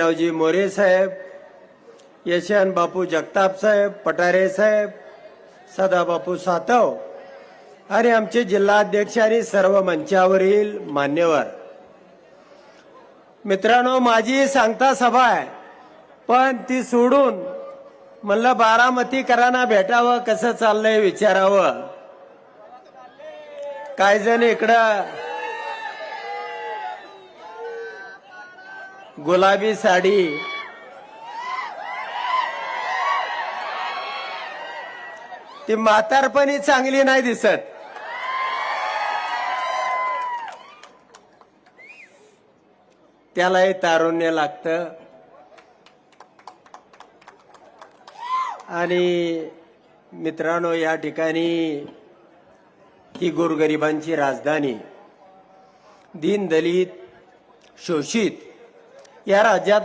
रावजी मोरे साहेब, यशवंत बापू जगताप साहेब, पटारे साहेब, सदाबापू सातव आणि आमचे जिल्हाध्यक्ष आणि सर्व मंचावरील मान्यवर मित्रांनो, माझी सांगता सभा आहे, पण ती सोडून म्हणलं बारामतीकरांना भेटावं, कसं चाललंय विचारावं. काय जण इकडं गुलाबी साडी, ती म्हातारपणी चांगली नाही दिसत. त्यालाही तारुण्य लागतं. आणि मित्रांनो, या ठिकाणी ही गोरगरिबांची राजधानी, दीन दलित शोषित या राज्यात